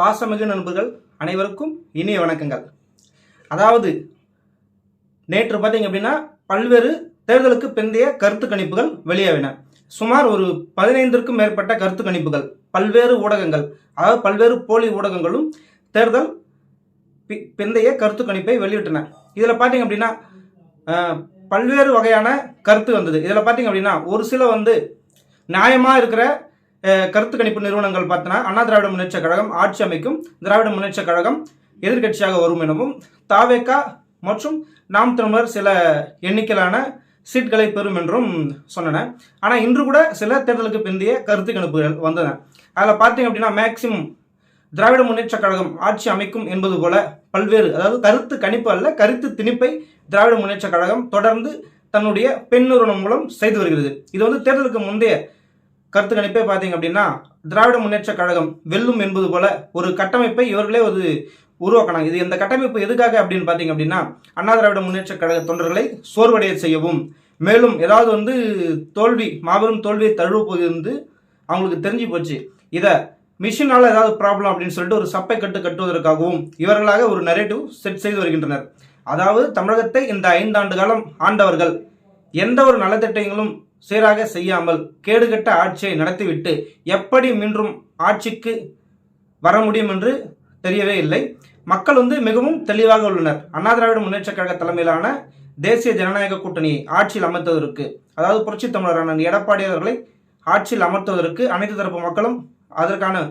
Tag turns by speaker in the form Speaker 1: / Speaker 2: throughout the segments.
Speaker 1: பாசமிகு நண்பர்கள் அனைவருக்கும் இனிய வணக்கங்கள். அதாவது நேற்று பார்த்தீங்க அப்படின்னா பல்வேறு தேர்தலுக்கு பிந்தைய கருத்து கணிப்புகள் வெளியாகின. சுமார் ஒரு 15க்கும் மேற்பட்ட கருத்து கணிப்புகள் பல்வேறு ஊடகங்கள், அதாவது பல்வேறு போலி ஊடகங்களும் தேர்தல் பிந்தைய கருத்து கணிப்பை வெளியிட்டன. இதில் பார்த்தீங்க அப்படின்னா பல்வேறு வகையான கருத்து வந்தது. இதில் பார்த்தீங்க அப்படின்னா ஒரு சில நியாயமாக இருக்கிற கருத்து கணிப்பு நிறுவனங்கள் பார்த்தனா அண்ணா திராவிட முன்னேற்ற கழகம் ஆட்சி அமைக்கும், திராவிட முன்னேற்ற கழகம் எதிர்கட்சியாக வரும் எனவும், தாவேகா மற்றும் நாம் தமிழர் சில எண்ணிக்கையிலான சீட்களை பெறும் என்றும் சொன்னன. ஆனால் இன்று கூட சில தேர்தலுக்கு பிந்தைய கருத்து கணிப்புகள் வந்தன. அதில் பார்த்தீங்க அப்படின்னா மேக்சிமம் திராவிட முன்னேற்ற கழகம் ஆட்சி அமைக்கும் என்பது போல பல்வேறு, அதாவது கருத்து கணிப்பு அல்ல, கருத்து திணிப்பை திராவிட முன்னேற்ற கழகம் தொடர்ந்து தன்னுடைய பெண் நிறுவனம் மூலம் செய்து வருகிறது. இது தேர்தலுக்கு முந்தைய கருத்து கணிப்பை பார்த்தீங்க அப்படின்னா திராவிட முன்னேற்ற கழகம் வெல்லும் என்பது போல ஒரு கட்டமைப்பை இவர்களே உருவாக்கினாங்க. இது இந்த கட்டமைப்பு எதுக்காக அப்படின்னு பார்த்தீங்க அப்படின்னா அண்ணா திராவிட முன்னேற்ற கழக தொண்டர்களை சோர்வடைய செய்யவும், மேலும் ஏதாவது தோல்வி, மாபெரும் தோல்வியை தழுவ போது அவங்களுக்கு தெரிஞ்சு போச்சு, இதை மிஷினால் ஏதாவது ப்ராப்ளம் அப்படின்னு சொல்லிட்டு ஒரு சப்பை கட்டுவதற்காகவும் இவர்களாக ஒரு நரேட்டிவ் செட் செய்து வருகின்றனர். அதாவது தமிழகத்தை இந்த 5 ஆண்டு காலம் ஆண்டவர்கள் எந்த ஒரு நலத்திட்டங்களும் சீராக செய்யாமல் கேடுகட்ட ஆட்சியை நடத்திவிட்டு எப்படி மீண்டும் ஆட்சிக்கு வர முடியும் என்று தெரியவே இல்லை. மக்கள் மிகவும் தெளிவாக உள்ளனர். அண்ணா திராவிட முன்னேற்ற கழக தலைமையிலான தேசிய ஜனநாயக கூட்டணியை ஆட்சியில் அமர்த்துவதற்கு, அதாவது புரட்சி தமிழரான எடப்பாடி அவர்களை ஆட்சியில் அமர்த்துவதற்கு அனைத்து தரப்பு மக்களும் அதற்கான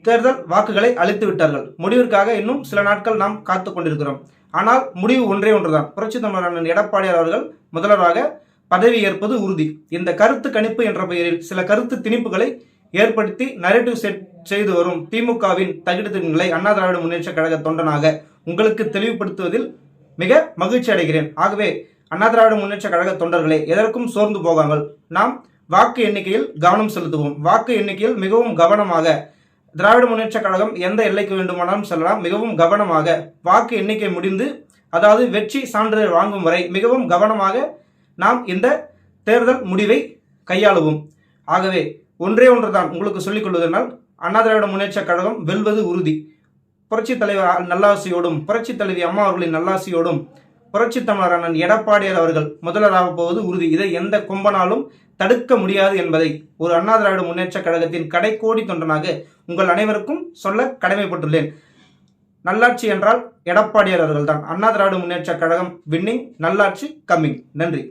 Speaker 1: தேர்தல் வாக்குகளை அளித்து விட்டார்கள். முடிவிற்காக இன்னும் சில நாட்கள் நாம் காத்து கொண்டிருக்கிறோம். ஆனால் முடிவு ஒன்றே ஒன்றுதான், புரட்சி தமிழரான எடப்பாடியார் அவர்கள் முதல்வராக பதவி ஏற்பது உறுதி. இந்த கருத்து கணிப்பு என்ற பெயரில் சில கருத்து திணிப்புகளை ஏற்படுத்தி நரேட்டிவ் செட் செய்து வரும் திமுகவின் தகுதிகளை அண்ணா திராவிட முன்னேற்ற கழக தொண்டனாக உங்களுக்கு தெளிவுபடுத்துவதில் மிக மகிழ்ச்சி அடைகிறேன். ஆகவே அண்ணா திராவிட முன்னேற்ற கழக தொண்டர்களே, எதற்கும் சோர்ந்து போகாமல் நாம் வாக்கு எண்ணிக்கையில் கவனம் செலுத்துவோம். வாக்கு எண்ணிக்கையில் மிகவும் கவனமாக, திராவிட முன்னேற்ற கழகம் எந்த எல்லைக்கு வேண்டுமானாலும் செல்லலாம், மிகவும் கவனமாக வாக்கு எண்ணிக்கை முடிந்து, அதாவது வெற்றி சான்றிதழ் வாங்கும் வரை மிகவும் கவனமாக நாம் இந்த தேர்தல் முடிவை கையாளுவோம். ஆகவே ஒன்றே ஒன்றுதான் உங்களுக்கு சொல்லிக் கொள்வதனால், அண்ணா திராவிட முன்னேற்ற கழகம் வெல்வது உறுதி. புரட்சி தலைவர் நல்லாசியோடும், புரட்சி தலைவி அம்மா அவர்களின் நல்லாசியோடும் புரட்சி தமிழரான எடப்பாடியார் அவர்கள் முதல்வராக போவது உறுதி. இதை எந்த கொம்பனாலும் தடுக்க முடியாது என்பதை ஒரு அண்ணா திராவிட முன்னேற்ற கழகத்தின் கடைக்கோடி தொண்டனாக உங்கள் அனைவருக்கும் சொல்ல கடமைப்பட்டுள்ளேன். நல்லாட்சி என்றால் எடப்பாடியார் அவர்கள் தான். அண்ணா திராவிட முன்னேற்ற கழகம் வின்னிங், நல்லாட்சி கம்மிங். நன்றி.